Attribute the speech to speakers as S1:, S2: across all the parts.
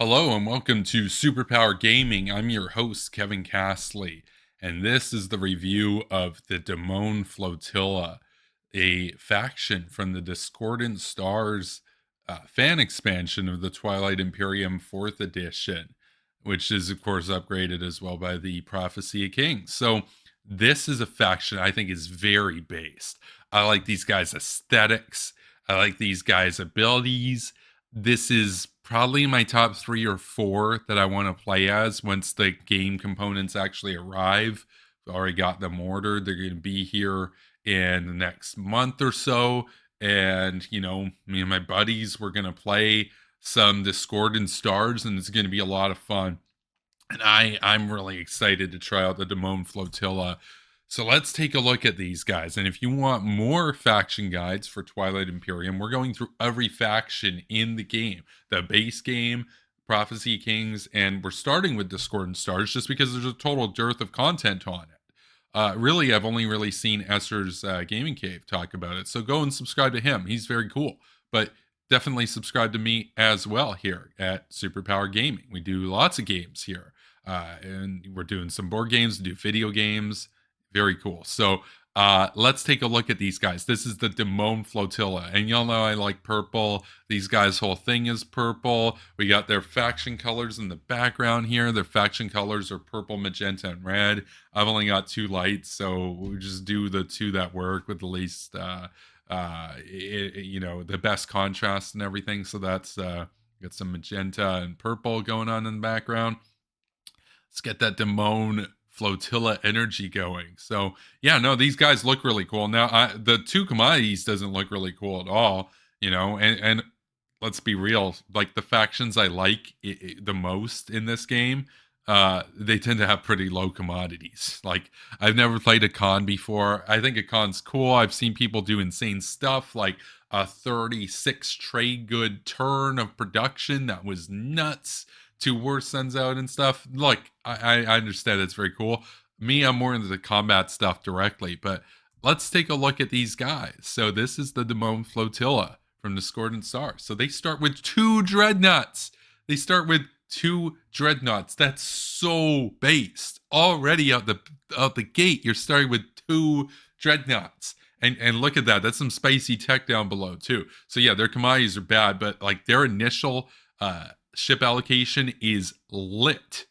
S1: Hello and welcome to Superpower Gaming. I'm your host, Kevin Castley, and this is the review of the Mohn Flotilla, a faction from the Discordant Stars fan expansion of the Twilight Imperium 4th edition, which is, of course, upgraded as well by the Prophecy of Kings. So, this is a faction I think is very based. I like these guys' aesthetics, I like these guys' abilities. This is probably my top 3 or 4 that I want to play as once the game components actually arrive. I've already got them ordered. They're going to be here in the next month or so. And, me and my buddies, we're going to play some Discordant Stars, and it's going to be a lot of fun. And I'm really excited to try out the Mohn Flotilla. So let's take a look at these guys. And if you want more faction guides for Twilight Imperium, we're going through every faction in the game, the base game, Prophecy Kings, and we're starting with Discordant Stars just because there's a total dearth of content on it. Really, I've only really seen Esser's Gaming Cave talk about it. So go and subscribe to him. He's very cool. But definitely subscribe to me as well here at Superpower Gaming. We do lots of games here. And we're doing some board games, do video games. Very cool. So let's take a look at these guys. This is the Mohn Flotilla. And y'all know I like purple. These guys' whole thing is purple. We got their faction colors in the background here. Their faction colors are purple, magenta, and red. I've only got 2 lights, so we'll just do the 2 that work with the least, the best contrast and everything. So that's got some magenta and purple going on in the background. Let's get that Mohn Flotilla energy going. So yeah, no, these guys look really cool. Now the 2 commodities doesn't look really cool at all, and let's be real, like the factions I like the most in this game, they tend to have pretty low commodities. Like I've never played a con before. I think a con's cool. I've seen people do insane stuff like a 36 trade good turn of production that was nuts. 2 war suns out and stuff. Look, I understand it's very cool. Me, I'm more into the combat stuff directly, but let's take a look at these guys. So this is the Mohn Flotilla from Discordant Stars. So they start with 2 dreadnoughts. They start with 2 dreadnoughts. That's so based. Already out the gate, you're starting with 2 dreadnoughts. And look at that. That's some spicy tech down below too. So yeah, their commodities are bad, but like their initial ship allocation is lit.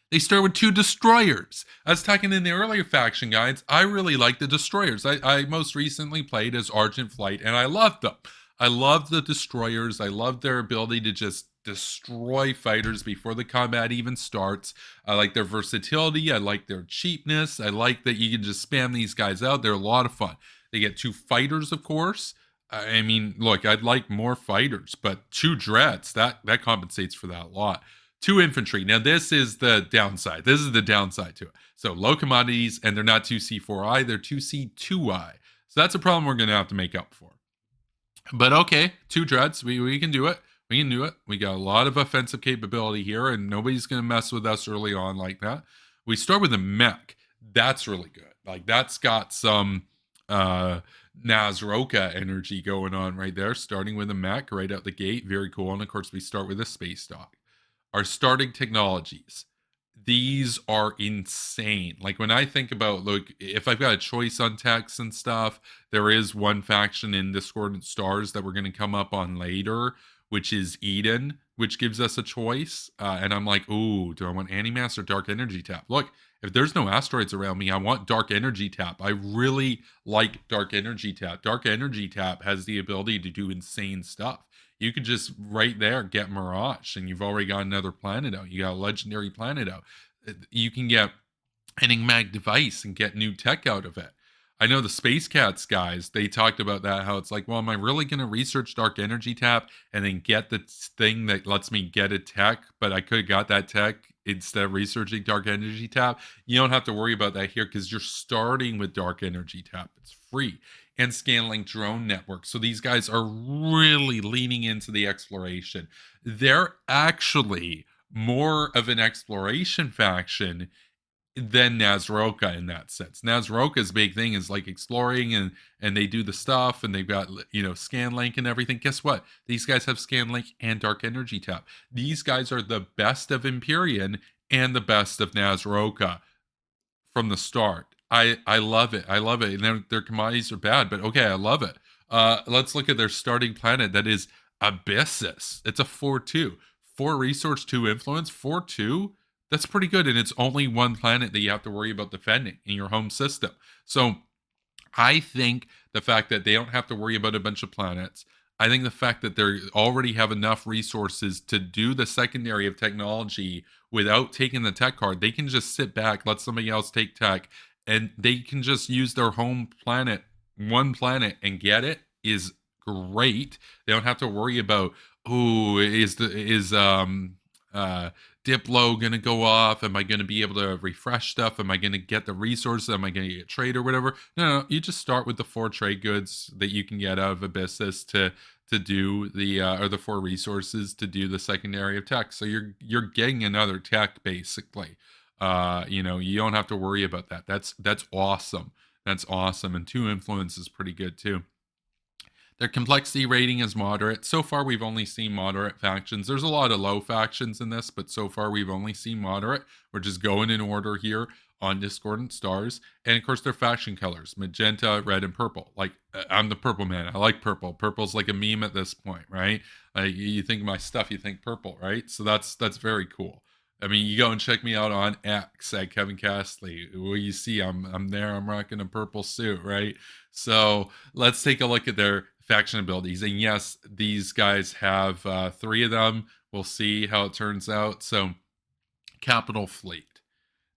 S1: They start with 2 destroyers. I was talking in the earlier faction guides, I really like the destroyers. I most recently played as Argent Flight, and I loved them. I loved the destroyers. I loved their ability to just destroy fighters before the combat even starts. I like their versatility. I like their cheapness. I like that you can just spam these guys out. They're a lot of fun. They get 2 fighters, of course. I mean, look, I'd like more fighters, but 2 dreads, that compensates for that a lot. 2 infantry. Now, this is the downside. This is the downside to it. So low commodities, and they're not 2C4I, they're 2C2I. So that's a problem we're going to have to make up for. But okay, 2 dreads, we can do it. We can do it. We got a lot of offensive capability here, and nobody's going to mess with us early on like that. We start with a mech. That's really good. Like, that's got some Nazroka energy going on right there, starting with a mech right out the gate. Very cool. And of course, we start with a space dock. Our starting technologies, these are insane. Like when I think about, look, if I've got a choice on text and stuff, there is one faction in Discordant Stars that we're going to come up on later, which is Eden, which gives us a choice. And I'm like, ooh, do I want Animass or Dark Energy Tap? Look, if there's no asteroids around me, I want Dark Energy Tap. I really like Dark Energy Tap. Dark Energy Tap has the ability to do insane stuff. You could just right there get Mirage, and you've already got another planet out. You got a legendary planet out. You can get Enigmatic Device and get new tech out of it. I know the Space Cats guys, they talked about that, how it's like, well, am I really going to research Dark Energy Tap and then get the thing that lets me get a tech, but I could have got that tech instead of researching Dark Energy Tap? You don't have to worry about that here because you're starting with Dark Energy Tap. It's free. And Scanlink Drone Network. So these guys are really leaning into the exploration. They're actually more of an exploration faction than Nazroka in that sense. Nazroka's big thing is like exploring, and they do the stuff, and they've got, scan link and everything. Guess what? These guys have scan link and dark energy tap. These guys are the best of Imperium and the best of Nazroka from the start. I love it. I love it. And their commodities are bad, but okay, I love it. Let's look at their starting planet. That is Abyssus. It's a 4/2. 4 resource, 2 influence, 4/2. That's pretty good. And it's only one planet that you have to worry about defending in your home system. So I think the fact that they don't have to worry about a bunch of planets, I think the fact that they already have enough resources to do the secondary of technology without taking the tech card, they can just sit back, let somebody else take tech, and they can just use their home planet, one planet, and get it is great. They don't have to worry about, oh, uh Diplo gonna go off? Am I gonna be able to refresh stuff? Am I gonna get the resources? Am I gonna get trade or whatever? No, you just start with the 4 trade goods that you can get out of Abyssus to do the or the 4 resources to do the secondary of tech. So you're getting another tech basically. You don't have to worry about that. That's awesome. That's awesome. And 2 influence is pretty good too. Their complexity rating is moderate. So far, we've only seen moderate factions. There's a lot of low factions in this, but so far, we've only seen moderate. We're just going in order here on Discordant Stars. And of course, their faction colors, magenta, red, and purple. Like, I'm the purple man. I like purple. Purple's like a meme at this point, right? Like, you think of my stuff, you think purple, right? So that's very cool. I mean, you go and check me out on X at Kevin Castley. Well, you see, I'm there. I'm rocking a purple suit, right? So let's take a look at their faction abilities. And yes, these guys have 3 of them. We'll see how it turns out. So, Capital Fleet.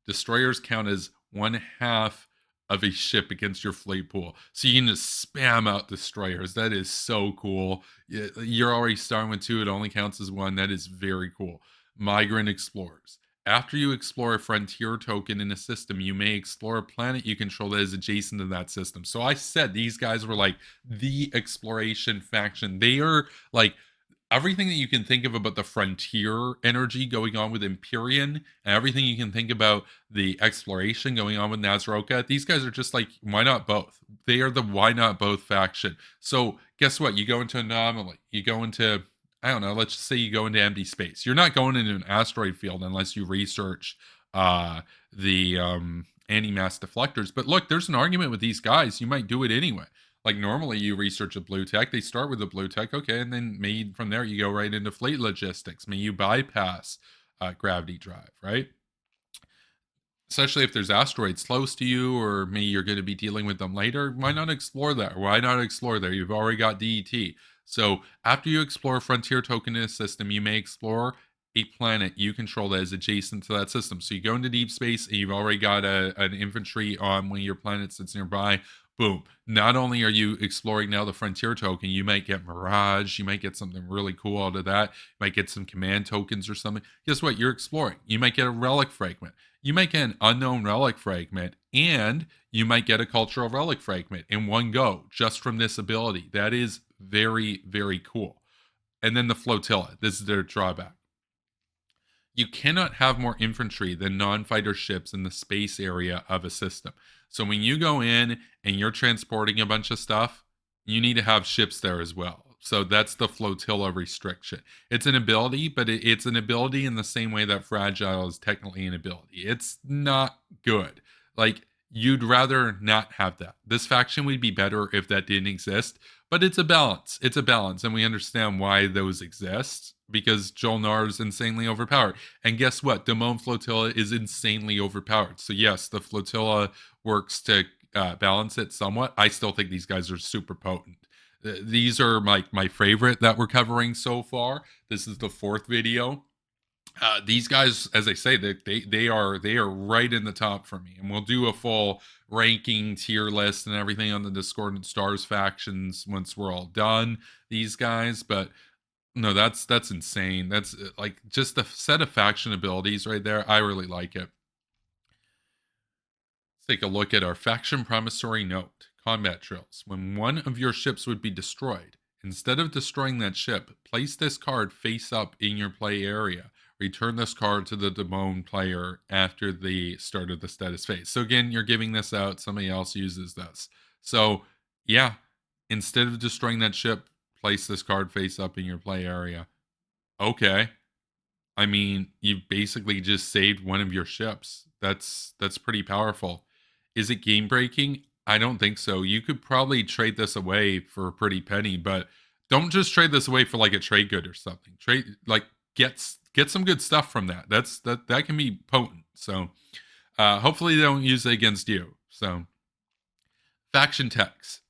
S1: Destroyers count as 1/2 of a ship against your fleet pool. So you can just spam out destroyers. That is so cool. You're already starting with 2. It only counts as 1. That is very cool. Migrant Explorers. After you explore a frontier token in a system, you may explore a planet you control that is adjacent to that system. So I said these guys were like the exploration faction. They are like everything that you can think of about the frontier energy going on with Imperium, and everything you can think about the exploration going on with Nazroka. These guys are just like, why not both? They are the why not both faction. So guess what? You go into Anomaly. You go into, I don't know, let's just say you go into empty space. You're not going into an asteroid field unless you research the anti-mass deflectors. But look, there's an argument with these guys. You might do it anyway. Like normally you research a blue tech. They start with a blue tech, okay, and then maybe from there you go right into fleet logistics. May you bypass gravity drive, right? Especially if there's asteroids close to you, or maybe you're going to be dealing with them later. Why not explore that? Why not explore there? You've already got DET. So after you explore a frontier token in a system, you may explore a planet you control that is adjacent to that system. So you go into deep space and you've already got an infantry on one of your planets that's nearby. Boom. Not only are you exploring now the frontier token, you might get Mirage. You might get something really cool out of that. You might get some command tokens or something. Guess what? You're exploring. You might get a relic fragment. You might get an unknown relic fragment, and you might get a cultural relic fragment in one go just from this ability. That is very, very cool. And then the Flotilla. This is their drawback. You cannot have more infantry than non-fighter ships in the space area of a system. So when you go in and you're transporting a bunch of stuff, you need to have ships there as well. So that's the Flotilla restriction. It's an ability, but it's an ability in the same way that Fragile is technically an ability. It's not good. Like, you'd rather not have that. This faction would be better if that didn't exist, but it's a balance. It's a balance, and we understand why those exist, because Jolnar is insanely overpowered. And guess what? The Mohn Flotilla is insanely overpowered. So yes, the Flotilla works to balance it somewhat. I still think these guys are super potent. These are my favorite that we're covering so far. This is the 4th video. These guys, as I say, they are right in the top for me, and we'll do a full ranking tier list and everything on the Discordant Stars factions once we're all done. These guys, but no, that's insane. That's like just the set of faction abilities right there. I really like it. Let's take a look at our faction promissory note. Combat drills. When one of your ships would be destroyed, instead of destroying that ship, place this card face up in your play area. Return this card to the Mohn player after the start of the status phase. So again, you're giving this out. Somebody else uses this. So yeah, instead of destroying that ship, place this card face up in your play area. Okay. I mean, you've basically just saved one of your ships. That's pretty powerful. Is it game breaking? I don't think so. You could probably trade this away for a pretty penny, but don't just trade this away for like a trade good or something. Trade like get some good stuff from that. That can be potent. So hopefully they don't use it against you. So faction techs,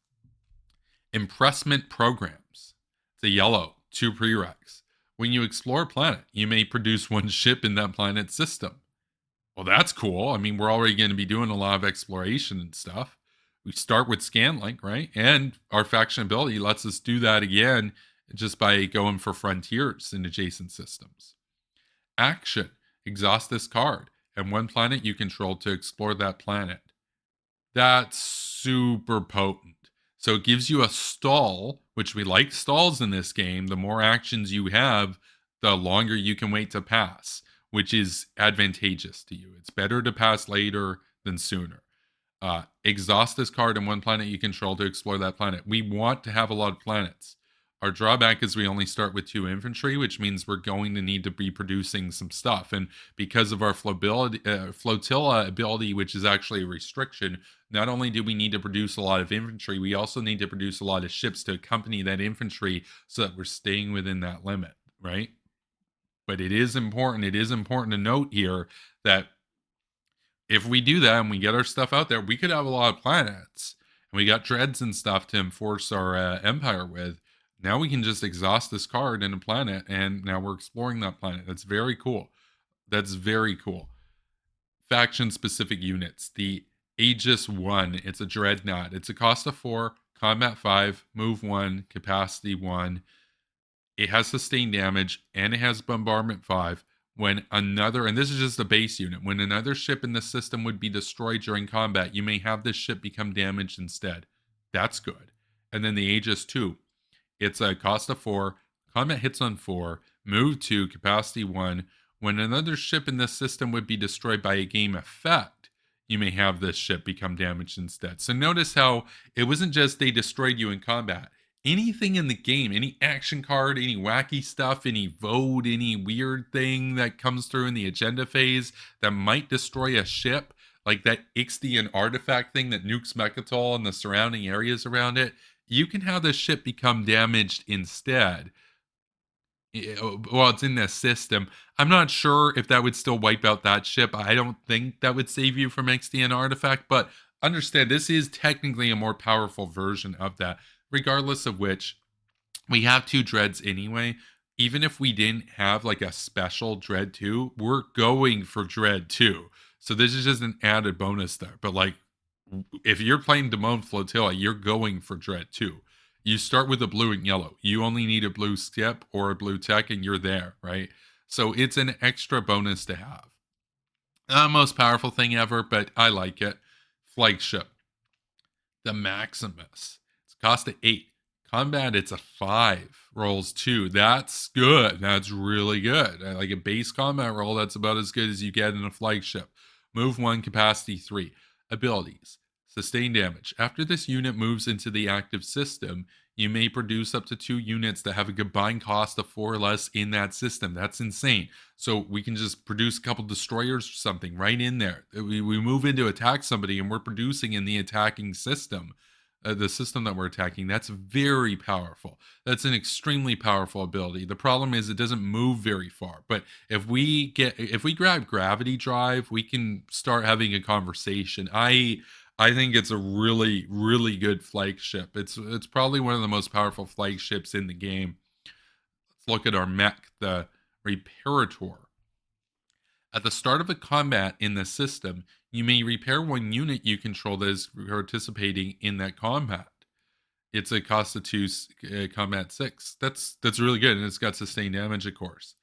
S1: impressment programs. It's a yellow, 2 prereqs. When you explore a planet, you may produce one ship in that planet's system. Well, that's cool. I mean, we're already going to be doing a lot of exploration and stuff. We start with Scanlink, right? And our faction ability lets us do that again just by going for frontiers in adjacent systems. Action, exhaust this card and one planet you control to explore that planet. That's super potent. So it gives you a stall, which we like stalls in this game. The more actions you have, the longer you can wait to pass, which is advantageous to you. It's better to pass later than sooner. Exhaust this card and one planet you control to explore that planet. We want to have a lot of planets. Our drawback is we only start with 2 infantry, which means we're going to need to be producing some stuff. And because of our flotilla ability, which is actually a restriction, not only do we need to produce a lot of infantry, we also need to produce a lot of ships to accompany that infantry so that we're staying within that limit, right? But it is important to note here that if we do that and we get our stuff out there, we could have a lot of planets. And we got dreads and stuff to enforce our empire with. Now we can just exhaust this card in a planet, and now we're exploring that planet. That's very cool. That's very cool. Faction-specific units. The Aegis 1. It's a dreadnought. It's a cost of 4, combat 5, move 1, capacity 1. It has sustained damage, and it has bombardment 5. When another, and this is just a base unit, when another ship in the system would be destroyed during combat, you may have this ship become damaged instead. That's good. And then the Aegis 2. It's a cost of 4, combat hits on 4, move 2, capacity 1. When another ship in this system would be destroyed by a game effect, you may have this ship become damaged instead. So notice how it wasn't just they destroyed you in combat. Anything in the game, any action card, any wacky stuff, any vote, any weird thing that comes through in the agenda phase that might destroy a ship, like that Ixtian artifact thing that nukes Mechatol and the surrounding areas around it, you can have the ship become damaged instead. Well, it's in this system. I'm not sure if that would still wipe out that ship. I don't think that would save you from Ixtian artifact, but understand this is technically a more powerful version of that. Regardless of which, we have 2 dreads anyway. Even if we didn't have like a special dread 2, we're going for dread 2. So this is just an added bonus there. But like, if you're playing Mohn Flotilla, you're going for dread 2. You start with a blue and yellow. You only need a blue skip or a blue tech and you're there, right? So it's an extra bonus to have. Not the most powerful thing ever, but I like it. Flagship. The Maximus. It's cost of 8. Combat, it's a 5. Rolls 2. That's good. That's really good. Like a base combat roll, that's about as good as you get in a flagship. Move 1, capacity 3. Abilities. Sustain damage. After this unit moves into the active system, you may produce up to 2 units that have a combined cost of 4 or less in that system. That's insane. So we can just produce a couple destroyers or something right in there. We move in to attack somebody and we're producing in the attacking system. The system that we're attacking, that's very powerful. That's an extremely powerful ability. The problem is it doesn't move very far. But if we grab gravity drive, we can start having a conversation. I think it's a really, really good flagship. It's probably one of the most powerful flagships in the game. Let's look at our mech, the Reparator. At the start of a combat in the system, you may repair one unit you control that is participating in that combat. It's a cost of 2, combat 6. That's really good, and it's got sustained damage, of course.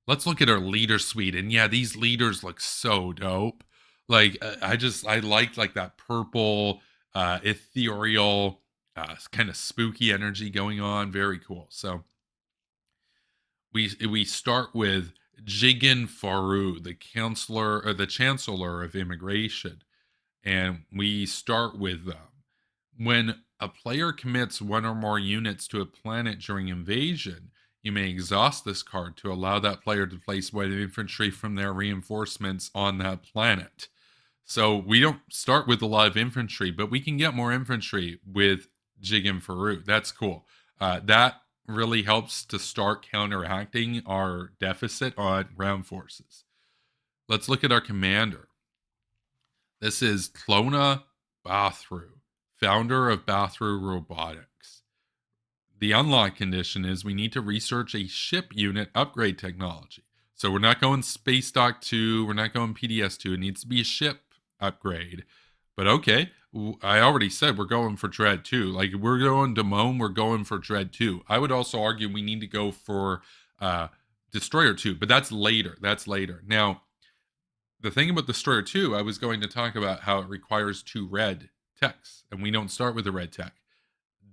S1: Let's look at our leader suite, and yeah, these leaders look so dope. Like I liked like that purple, ethereal, kind of spooky energy going on. Very cool. So we start with Jigen Faru, the counselor or the chancellor of immigration, and we start with them. When a player commits one or more units to a planet during invasion, you may exhaust this card to allow that player to place one infantry from their reinforcements on that planet. So we don't start with a lot of infantry, but we can get more infantry with Jigen Faru. That's cool. That really helps to start counteracting our deficit on ground forces. Let's look at our commander. This is Clona Bathru, founder of Bathru Robotics. The unlock condition is we need to research a ship unit upgrade technology. So we're not going Space Dock 2, we're not going PDS 2. It needs to be a ship upgrade. But okay, I already said we're going for Dread 2. Like, we're going to Mohn, we're going for Dread 2. I would also argue we need to go for Destroyer 2, but that's later. That's later. Now, the thing about Destroyer 2, I was going to talk about how it requires 2 red techs, and we don't start with a red tech.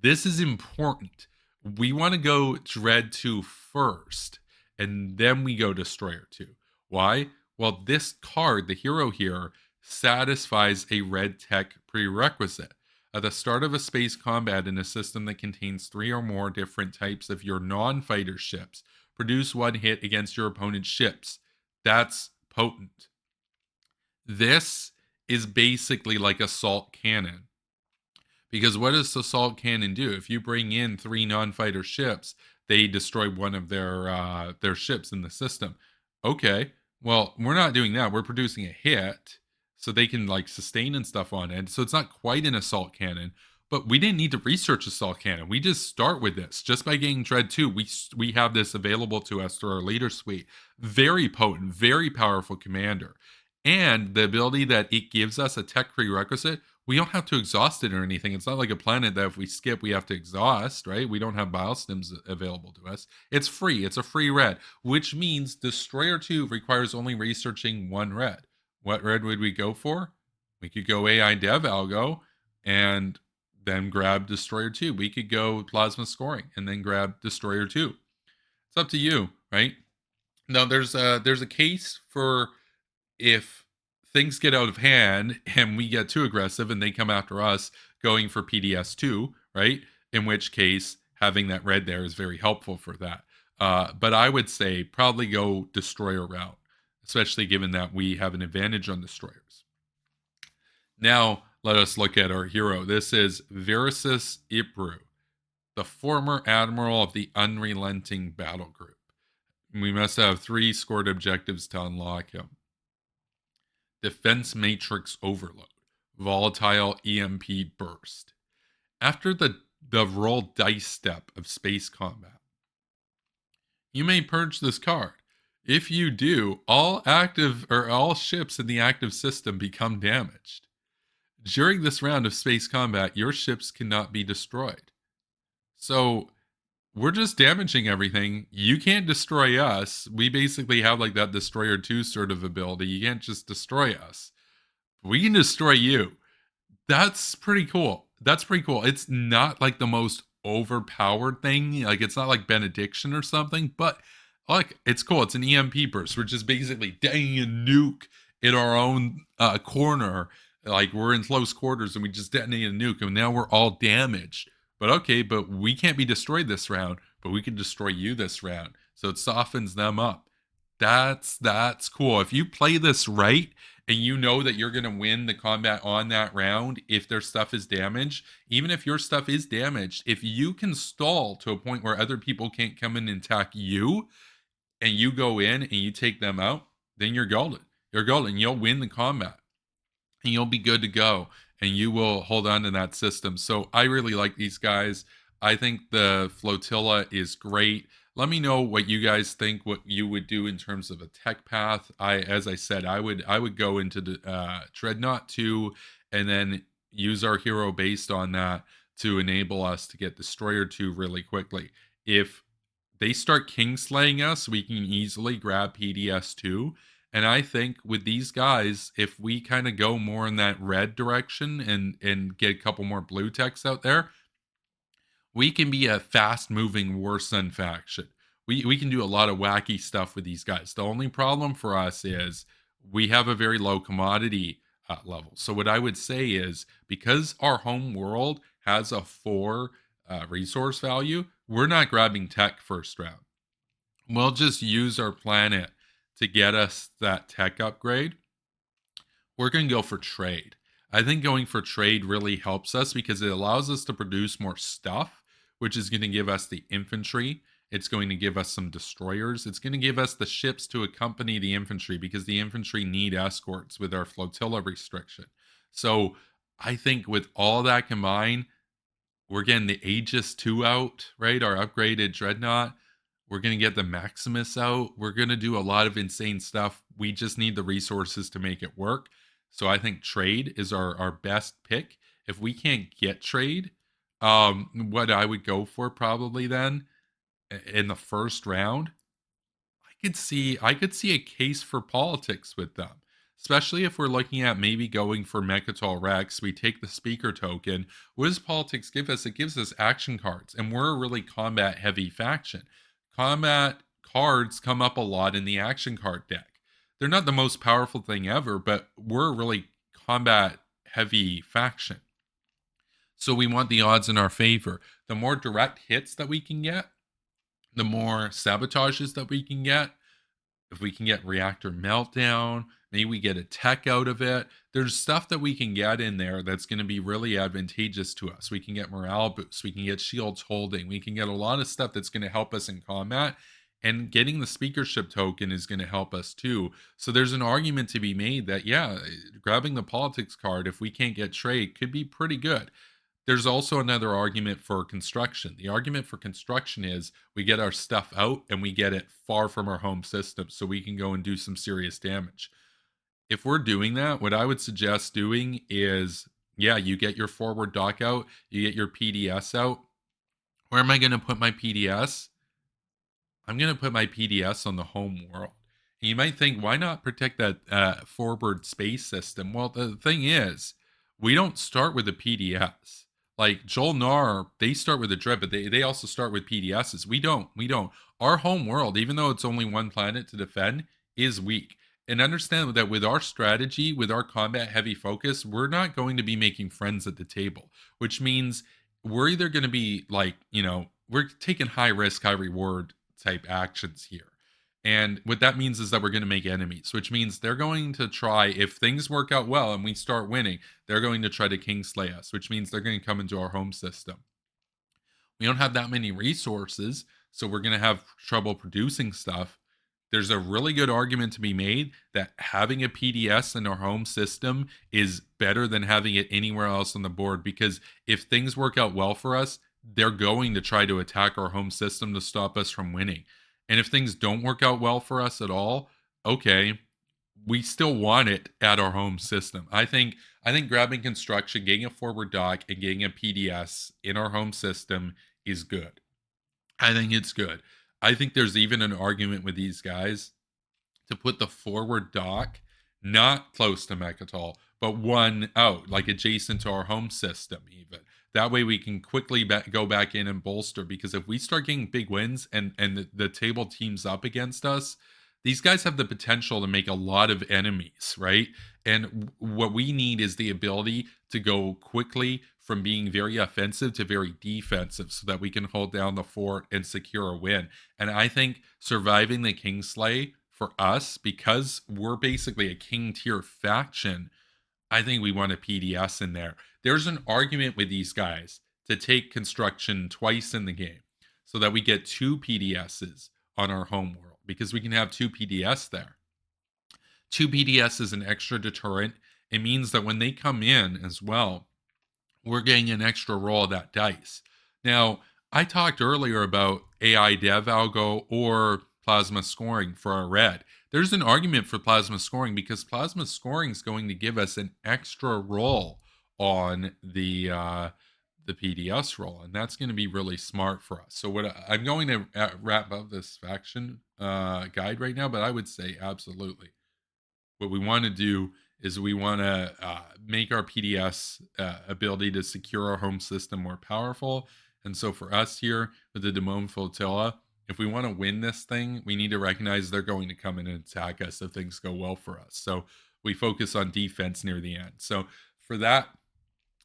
S1: This is important. We want to go Dread 2 first, and then we go Destroyer 2. Why? Well, this card, the hero here, satisfies a red tech prerequisite. At the start of a space combat in a system that contains 3 or more different types of your non-fighter ships, produce 1 hit against your opponent's ships. That's potent. This is basically like assault cannon. Because what does assault cannon do? If you bring in 3 non-fighter ships, they destroy one of their ships in the system. Okay, well, we're not doing that. We're producing a hit, so they can like sustain and stuff on it. So it's not quite an assault cannon, but we didn't need to research assault cannon. We just start with this. Just by getting Dread 2, we have this available to us through our leader suite. Very potent, very powerful commander. And the ability that it gives us a tech prerequisite, we don't have to exhaust it or anything. It's not like a planet that if we skip, we have to exhaust, right? We don't have biostims available to us. It's free. It's a free red, which means Destroyer 2 requires only researching 1 red. What red would we go for? We could go AI Dev Algo and then grab Destroyer 2. We could go Plasma Scoring and then grab Destroyer 2. It's up to you, right? Now, there's a case for if things get out of hand and we get too aggressive and they come after us going for PDS2, right? In which case, having that red there is very helpful for that. But I would say probably go Destroyer route, especially given that we have an advantage on Destroyers. Now, let us look at our hero. This is Virasis Ibru, the former admiral of the Unrelenting Battle Group. We must have 3 scored objectives to unlock him. Defense Matrix Overload, Volatile EMP Burst. After the roll dice step of space combat, you may purge this card. If you do, all ships in the active system become damaged. During this round of space combat, your ships cannot be destroyed. So we're just damaging everything. You can't destroy us. We basically have like that Destroyer 2 sort of ability. You can't just destroy us. We can destroy you. That's pretty cool. That's pretty cool. It's not like the most overpowered thing. Like, it's not like Benediction or something, but like, it's cool. It's an EMP burst. We're just basically dangling a nuke in our own corner. Like, we're in close quarters and we just detonate a nuke and now we're all damaged. But okay, but we can't be destroyed this round, but we can destroy you this round. So it softens them up. That's cool. If you play this right and you know that you're going to win the combat on that round if their stuff is damaged, even if your stuff is damaged, if you can stall to a point where other people can't come in and attack you and you go in and you take them out, then you're golden. You're golden. You'll win the combat and you'll be good to go. And you will hold on to that system. So I really like these guys. I think the Flotilla is great. Let me know what you guys think, what you would do in terms of a tech path. As I said, I would go into the Dreadnought 2 and then use our hero based on that to enable us to get Destroyer 2 really quickly. If they start kingslaying us, we can easily grab PDS 2. And I think with these guys, if we kind of go more in that red direction and get a couple more blue techs out there, we can be a fast-moving War Sun faction. we can do a lot of wacky stuff with these guys. The only problem for us is we have a very low commodity level. So what I would say is because our home world has a 4 resource value, we're not grabbing tech first round. We'll just use our planet to get us that tech upgrade. We're going to go for trade. I think going for trade really helps us because it allows us to produce more stuff, which is going to give us the infantry. It's going to give us some destroyers. It's going to give us the ships to accompany the infantry because the infantry need escorts with our flotilla restriction. So I think with all that combined, we're getting the Aegis 2 out, right? Our upgraded Dreadnought. We're going to get the Maximus out. We're going to do a lot of insane stuff. We just need the resources to make it work. So I think trade is our best pick. If we can't get trade, what I would go for probably then in the first round, I could see a case for politics with them. Especially if we're looking at maybe going for Mechatol Rex, we take the speaker token. What does politics give us? It gives us action cards, and we're a really combat heavy faction. Combat cards come up a lot in the action card deck. They're not the most powerful thing ever, but we're a really combat heavy faction. So we want the odds in our favor. The more direct hits that we can get, the more sabotages that we can get. If we can get reactor meltdown, maybe we get a tech out of it. There's stuff that we can get in there that's going to be really advantageous to us. We can get morale boosts. We can get shields holding. We can get a lot of stuff that's going to help us in combat. And getting the speakership token is going to help us too. So there's an argument to be made that, yeah, grabbing the politics card, if we can't get trade, could be pretty good. There's also another argument for construction. The argument for construction is we get our stuff out and we get it far from our home system so we can go and do some serious damage. If we're doing that, what I would suggest doing is, yeah, you get your forward dock out, you get your PDS out. Where am I going to put my PDS? I'm going to put my PDS on the home world. And you might think, why not protect that forward space system? Well, the thing is, we don't start with a PDS. Like Joel Nar, they start with a Dread, but they also start with PDSs. We don't. We don't. Our home world, even though it's only one planet to defend, is weak. And understand that with our strategy, with our combat heavy focus, we're not going to be making friends at the table, which means we're either going to be like, we're taking high risk, high reward type actions here. And what that means is that we're going to make enemies, which means they're going to try, if things work out well and we start winning, they're going to try to Kingslay us, which means they're going to come into our home system. We don't have that many resources, so we're going to have trouble producing stuff. There's a really good argument to be made that having a PDS in our home system is better than having it anywhere else on the board, because if things work out well for us, they're going to try to attack our home system to stop us from winning. And if things don't work out well for us at all, okay, we still want it at our home system. I think grabbing construction, getting a forward dock, and getting a PDS in our home system is good. I think it's good. I think there's even an argument with these guys to put the forward dock not close to Mechatol, but one out, like adjacent to our home system, even. That way we can quickly go back in and bolster, because if we start getting big wins and the table teams up against us, these guys have the potential to make a lot of enemies, right? And what we need is the ability to go quickly from being very offensive to very defensive so that we can hold down the fort and secure a win. And I think surviving the Kingslay for us, because we're basically a king tier faction, I think we want a PDS in there. There's an argument with these guys to take construction twice in the game so that we get 2 PDSs on our home world, because we can have 2 PDS there. 2 PDS is an extra deterrent. It means that when they come in as well, we're getting an extra roll of that dice. Now, I talked earlier about AI dev algo or plasma scoring for our red. There's an argument for plasma scoring because plasma scoring is going to give us an extra roll on the PDS roll, and that's going to be really smart for us. So I'm going to wrap up this faction guide right now, but I would say absolutely. What we want to do is we want to make our PDS ability to secure our home system more powerful. And so for us here with the Mohn Flotilla, if we want to win this thing, we need to recognize they're going to come in and attack us if things go well for us. So we focus on defense near the end. So for that,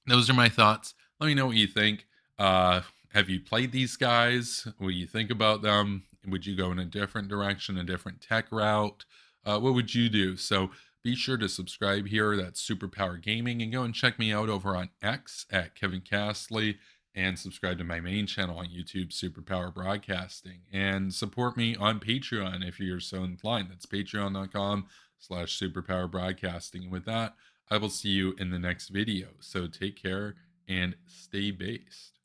S1: those are my thoughts. Let me know what you think. Have you played these guys? What do you think about them? Would you go in a different direction, a different tech route? What would you do? So be sure to subscribe here. That's Superpower Gaming, and go and check me out over on X at Kevin Castley, and subscribe to my main channel on YouTube, Superpower Broadcasting, and support me on Patreon if you're so inclined. That's patreon.com/Superpower Broadcasting. And with that, I will see you in the next video. So take care and stay based.